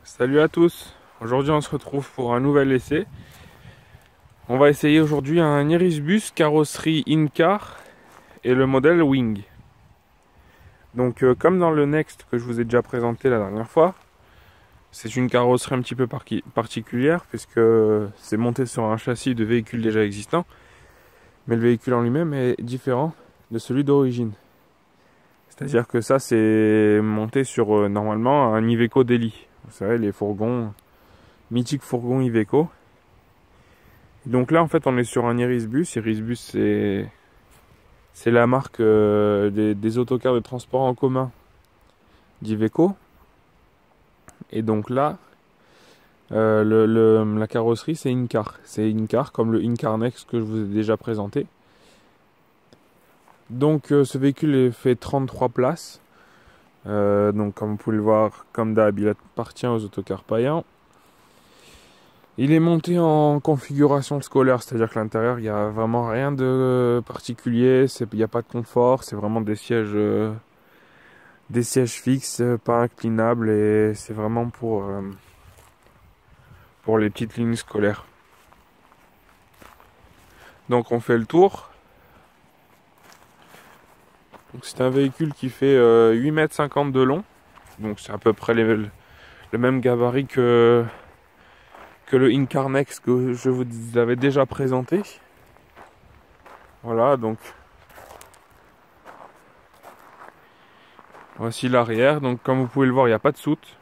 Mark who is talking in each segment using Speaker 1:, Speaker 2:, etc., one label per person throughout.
Speaker 1: Salut à tous, aujourd'hui on se retrouve pour un nouvel essai. On va essayer aujourd'hui un Irisbus carrosserie in-car et le modèle Wing. Donc comme dans le Next que je vous ai déjà présenté la dernière fois, c'est une carrosserie un petit peu particulière puisque c'est monté sur un châssis de véhicule déjà existant, mais le véhicule en lui-même est différent de celui d'origine. C'est-à-dire que ça c'est monté sur normalement un Iveco Daily. Vous savez, les fourgons, mythiques fourgons Iveco. Donc là en fait on est sur un Irisbus. Irisbus c'est la marque des autocars de transport en commun d'Iveco. Et donc là la carrosserie c'est in-car. C'est in-car comme le in-car Next que je vous ai déjà présenté. Donc ce véhicule fait 33 places. Donc comme vous pouvez le voir, comme d'hab, il appartient aux autocars païens. Il est monté en configuration scolaire, c'est-à-dire que l'intérieur, il n'y a vraiment rien de particulier, il n'y a pas de confort, c'est vraiment des sièges fixes, pas inclinables, et c'est vraiment pour les petites lignes scolaires. Donc on fait le tour. C'est un véhicule qui fait 8,50 m de long, donc c'est à peu près le même gabarit que le in-car Next que je vous avais déjà présenté. Voilà, donc voici l'arrière. Donc comme vous pouvez le voir, il n'y a pas de soute.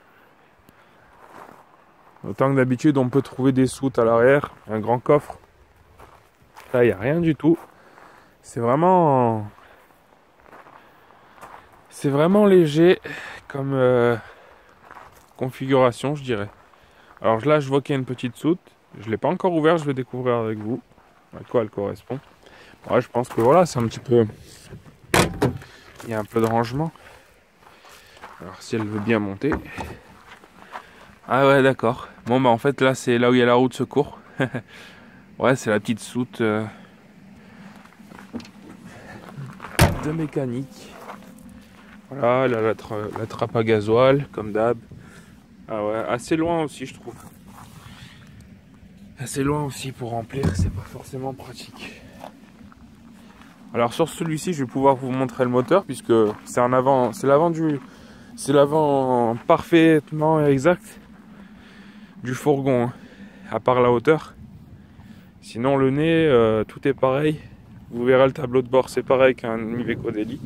Speaker 1: Autant que d'habitude, on peut trouver des soutes à l'arrière, un grand coffre. Là, il n'y a rien du tout. C'est vraiment léger comme configuration, je dirais. Alors là, je vois qu'il y a une petite soute. Je ne l'ai pas encore ouvert, je vais découvrir avec vous à quoi elle correspond. Ouais, je pense que voilà, c'est un petit peu... Il y a un peu de rangement. Alors si elle veut bien monter... Ah ouais, d'accord. Bon, bah en fait, là, c'est là où il y a la roue de secours. Ouais, c'est la petite soute de mécanique. Voilà, là, la trappe à gasoil, comme d'hab. Ah ouais, assez loin aussi, je trouve. Assez loin aussi pour remplir, c'est pas forcément pratique. Alors sur celui-ci, je vais pouvoir vous montrer le moteur puisque c'est en avant, c'est l'avant parfaitement exact du fourgon, hein, à part la hauteur. Sinon le nez, tout est pareil. Vous verrez le tableau de bord, c'est pareil qu'un Iveco Daily.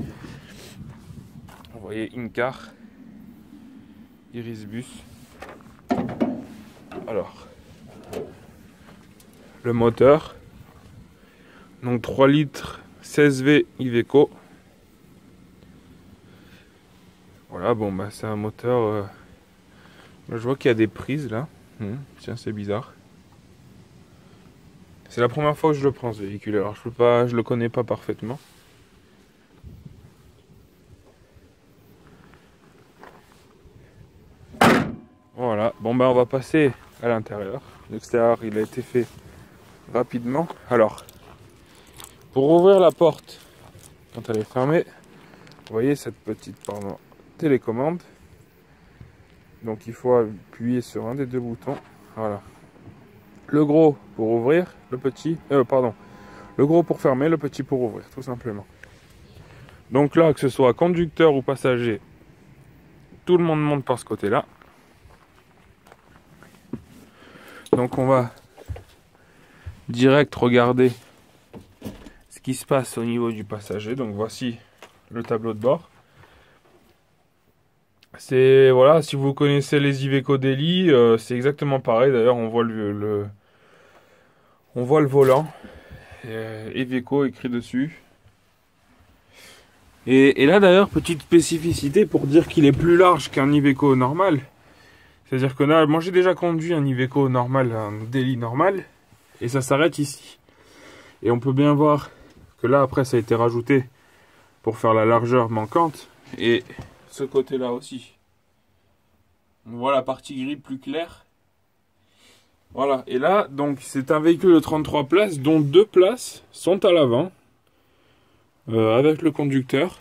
Speaker 1: Vous voyez in-car, Irisbus. Alors, le moteur, donc 3 litres 16V Iveco. Voilà, bon bah c'est un moteur. Je vois qu'il y a des prises là. Tiens, c'est bizarre. C'est la première fois que je le prends ce véhicule, alors je le connais pas parfaitement. Voilà, bon ben on va passer à l'intérieur. L'extérieur il a été fait rapidement. Alors, pour ouvrir la porte, quand elle est fermée, vous voyez cette petite télécommande. Donc il faut appuyer sur un des deux boutons. Voilà. Le gros pour ouvrir, le petit... Le gros pour fermer, le petit pour ouvrir, tout simplement. Donc là, que ce soit conducteur ou passager, tout le monde monte par ce côté-là. Donc on va direct regarder ce qui se passe au niveau du passager. Donc voici le tableau de bord. C'est voilà, si vous connaissez les Iveco Daily, c'est exactement pareil. D'ailleurs, on voit le volant Iveco écrit dessus. Et là d'ailleurs, petite spécificité pour dire qu'il est plus large qu'un Iveco normal. C'est-à-dire que là, moi j'ai déjà conduit un Iveco normal, un Daily normal, et ça s'arrête ici. Et on peut bien voir que là après ça a été rajouté pour faire la largeur manquante. Et ce côté-là aussi. On voit la partie gris plus claire. Voilà, et là, donc c'est un véhicule de 33 places, dont 2 places sont à l'avant, avec le conducteur.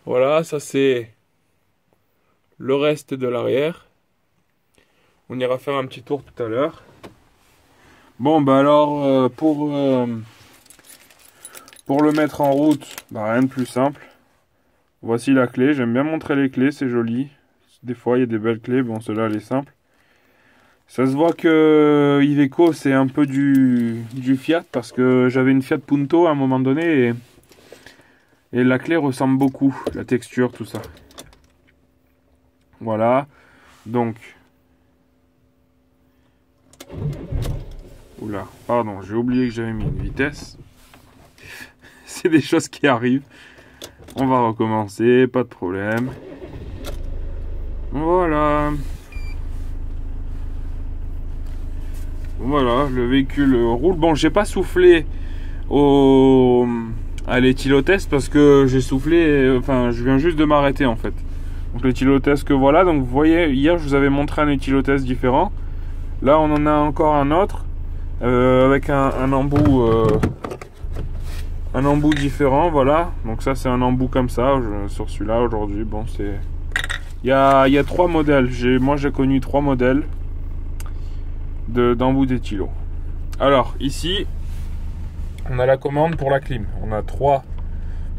Speaker 1: Voilà, ça c'est le reste de l'arrière. On ira faire un petit tour tout à l'heure. Bon, bah alors, pour le mettre en route, bah rien de plus simple. Voici la clé. J'aime bien montrer les clés, c'est joli. Des fois, il y a des belles clés. Bon, celle-là, elle est simple. Ça se voit que Iveco, c'est un peu du Fiat, parce que j'avais une Fiat Punto à un moment donné, et la clé ressemble beaucoup, la texture, tout ça. Voilà. Donc... Oula, pardon, j'ai oublié que j'avais mis une vitesse. C'est des choses qui arrivent. On va recommencer, pas de problème. Voilà. Voilà, le véhicule roule. Bon, j'ai pas soufflé à l'éthylotest parce que j'ai soufflé, enfin, je viens juste de m'arrêter en fait. Donc l'éthylotest que voilà, donc vous voyez, hier je vous avais montré un éthylotest différent. Là, on en a encore un autre avec un embout différent, voilà. Donc ça, c'est un embout comme ça sur celui-là aujourd'hui. Bon, c'est il y a 3 modèles. Moi, j'ai connu 3 modèles d'embout d'éthylo. Alors ici, on a la commande pour la clim. On a 3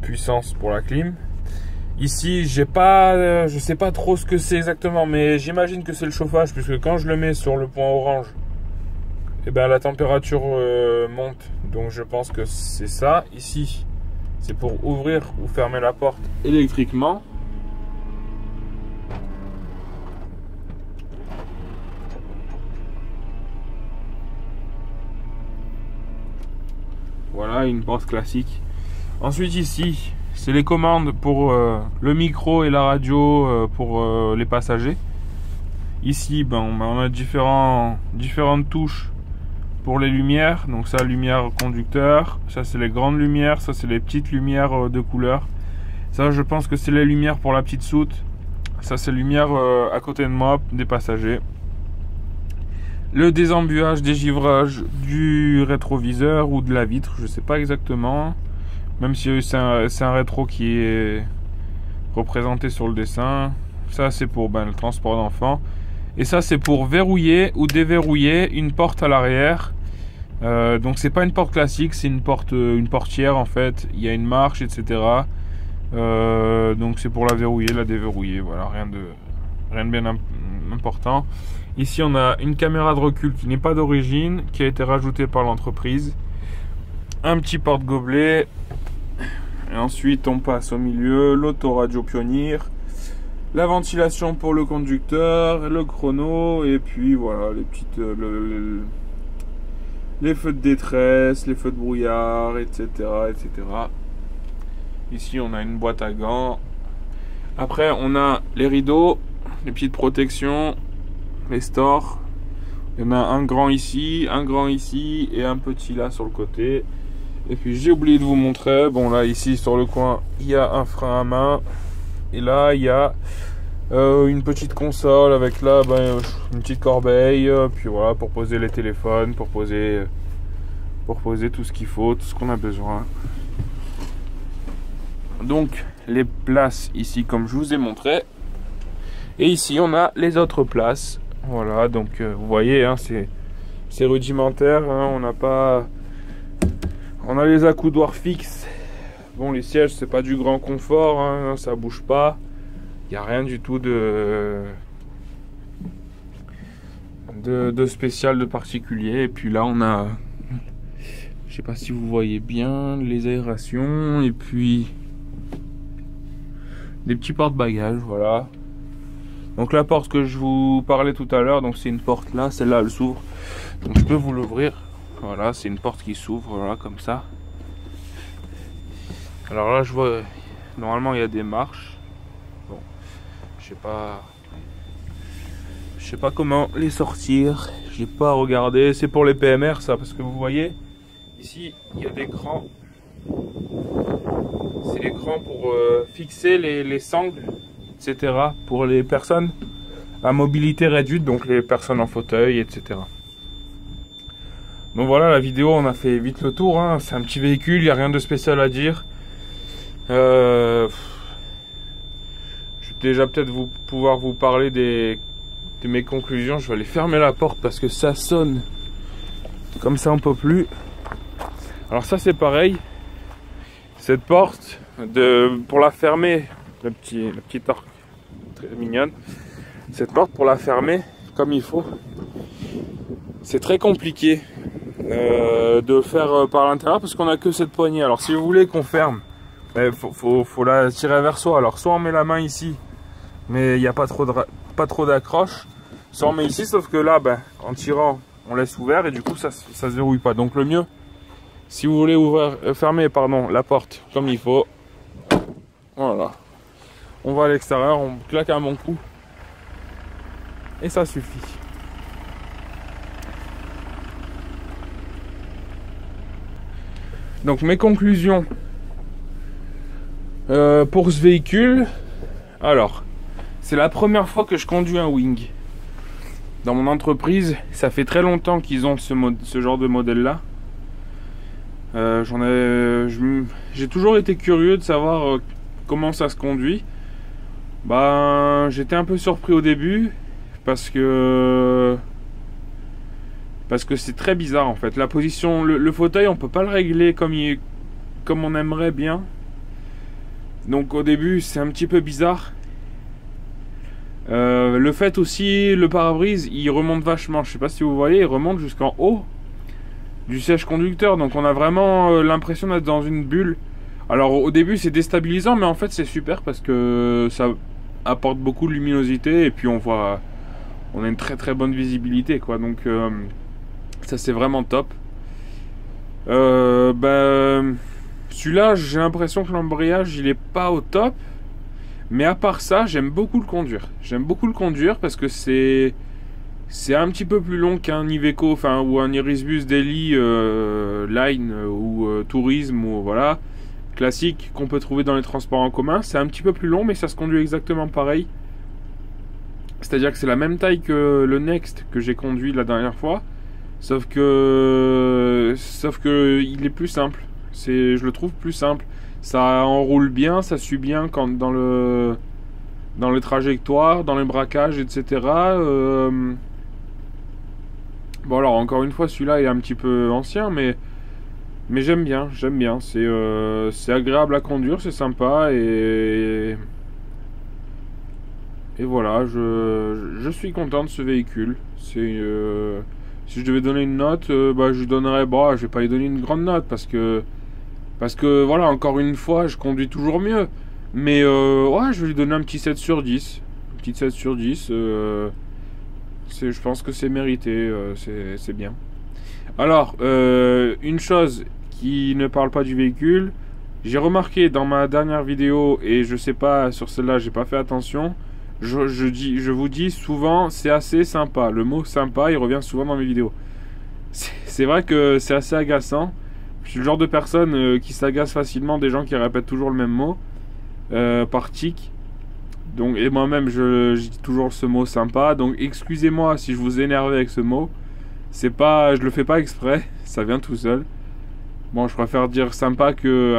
Speaker 1: puissances pour la clim. Ici, je sais pas trop ce que c'est exactement, mais j'imagine que c'est le chauffage, puisque quand je le mets sur le point orange, et ben la température monte. Donc je pense que c'est ça. Ici, c'est pour ouvrir ou fermer la porte électriquement. Voilà, une porte classique. Ensuite ici, c'est les commandes pour le micro et la radio pour les passagers. Ici, ben, on a différentes touches pour les lumières. Donc ça, lumière conducteur. Ça, c'est les grandes lumières. Ça, c'est les petites lumières de couleur. Ça, je pense que c'est les lumières pour la petite soute. Ça, c'est lumière à côté de moi, des passagers. Le désembuage, dégivrage du rétroviseur ou de la vitre, je sais pas exactement. Même si c'est un rétro qui est représenté sur le dessin. Ça, c'est pour le transport d'enfants. Et ça, c'est pour verrouiller ou déverrouiller une porte à l'arrière. Donc c'est pas une porte classique, c'est une portière en fait. Il y a une marche, etc. Donc c'est pour la verrouiller, la déverrouiller. Voilà, rien de bien important. Ici, on a une caméra de recul qui n'est pas d'origine, qui a été rajoutée par l'entreprise. Un petit porte-gobelet. Et ensuite, on passe au milieu, l'autoradio Pioneer, la ventilation pour le conducteur, le chrono, et puis voilà, les petites, les feux de détresse, les feux de brouillard, etc., etc. Ici, on a une boîte à gants. Après, on a les rideaux, les petites protections, les stores. Il y en a un grand ici et un petit là sur le côté. Et puis j'ai oublié de vous montrer, bon là ici sur le coin il y a un frein à main. Et là il y a une petite console avec là une petite corbeille. Puis voilà, pour poser les téléphones, pour poser tout ce qu'il faut, tout ce qu'on a besoin. Donc les places ici comme je vous ai montré. Et ici on a les autres places. Voilà, donc vous voyez, hein, c'est rudimentaire, hein, on a les accoudoirs fixes. Bon, les sièges, c'est pas du grand confort, hein, ça bouge pas. Il n'y a rien du tout de spécial, de particulier. Et puis là, on a, je sais pas si vous voyez bien, les aérations et puis des petits porte-bagages, voilà. Donc la porte que je vous parlais tout à l'heure, donc c'est une porte là, celle-là elle s'ouvre. Donc je peux vous l'ouvrir. Voilà, c'est une porte qui s'ouvre, voilà, comme ça. Alors là, je vois, normalement il y a des marches. Bon, je sais pas comment les sortir. J'ai pas regardé. C'est pour les PMR ça, parce que vous voyez, ici il y a des crans. C'est les crans pour fixer les sangles, etc. pour les personnes à mobilité réduite, donc les personnes en fauteuil, etc. Donc voilà, la vidéo, on a fait vite le tour, hein. C'est un petit véhicule, il n'y a rien de spécial à dire. Je vais déjà peut-être pouvoir vous parler des de mes conclusions, je vais aller fermer la porte parce que ça sonne. Comme ça on peut plus. Alors ça c'est pareil. Cette porte, pour la fermer, la petite arc très mignonne. Cette porte pour la fermer comme il faut, c'est très compliqué de faire par l'intérieur parce qu'on a que cette poignée. Alors si vous voulez qu'on ferme, faut la tirer vers soi. Alors soit on met la main ici, mais il n'y a pas trop d'accroche. Soit on met ici, sauf que là, en tirant, on laisse ouvert et du coup ça se verrouille pas. Donc le mieux, si vous voulez fermer la porte comme il faut, voilà. On va à l'extérieur, on claque un bon coup et ça suffit. Donc mes conclusions pour ce véhicule. Alors, c'est la première fois que je conduis un Wing. Dans mon entreprise, ça fait très longtemps qu'ils ont ce genre de modèle là. J'ai toujours été curieux de savoir comment ça se conduit. J'étais un peu surpris au début parce que c'est très bizarre en fait. La position, le fauteuil, on peut pas le régler comme on aimerait bien. Donc au début, c'est un petit peu bizarre. Le fait aussi, le pare-brise, il remonte vachement. Je sais pas si vous voyez, il remonte jusqu'en haut du siège conducteur. Donc on a vraiment l'impression d'être dans une bulle. Alors au début, c'est déstabilisant, mais en fait, c'est super parce que ça apporte beaucoup de luminosité et puis on a une très très bonne visibilité, quoi. Donc ça, c'est vraiment top. Celui-là, j'ai l'impression que l'embrayage, il est pas au top. Mais à part ça, j'aime beaucoup le conduire. J'aime beaucoup le conduire parce que c'est un petit peu plus long qu'un Iveco, ou un Irisbus Daily Line ou Tourisme ou voilà classique qu'on peut trouver dans les transports en commun. C'est un petit peu plus long, mais ça se conduit exactement pareil. C'est-à-dire que c'est la même taille que le Next que j'ai conduit la dernière fois, sauf que il est plus simple. Je le trouve plus simple. Ça enroule bien, ça suit bien dans les trajectoires, dans les braquages, etc. Bon alors encore une fois, celui-là est un petit peu ancien, mais j'aime bien. C'est agréable à conduire, c'est sympa et voilà, je suis content de ce véhicule. Si je devais donner une note, je lui donnerais, je vais pas lui donner une grande note parce que voilà, encore une fois, je conduis toujours mieux. Mais ouais, je vais lui donner un petit 7 sur 10. Un petit 7 sur 10. Je pense que c'est mérité. C'est bien. Alors, une chose qui ne parle pas du véhicule. J'ai remarqué dans ma dernière vidéo, et je sais pas, sur celle-là, j'ai pas fait attention. Je vous dis souvent, c'est assez sympa. Le mot sympa, il revient souvent dans mes vidéos. C'est vrai que c'est assez agaçant. Je suis le genre de personne qui s'agace facilement des gens qui répètent toujours le même mot par tic. Donc, et moi-même, je dis toujours ce mot sympa. Donc, excusez-moi si je vous énerve avec ce mot. Je le fais pas exprès. Ça vient tout seul. Bon, je préfère dire sympa que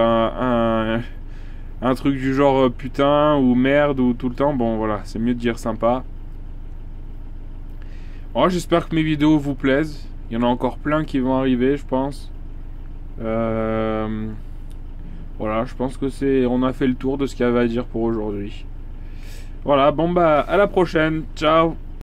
Speaker 1: un truc du genre putain ou merde ou tout le temps. Bon, voilà, c'est mieux de dire sympa. Bon, j'espère que mes vidéos vous plaisent. Il y en a encore plein qui vont arriver, je pense. Voilà, je pense que on a fait le tour de ce qu'il y avait à dire pour aujourd'hui. Voilà, bon à la prochaine, ciao.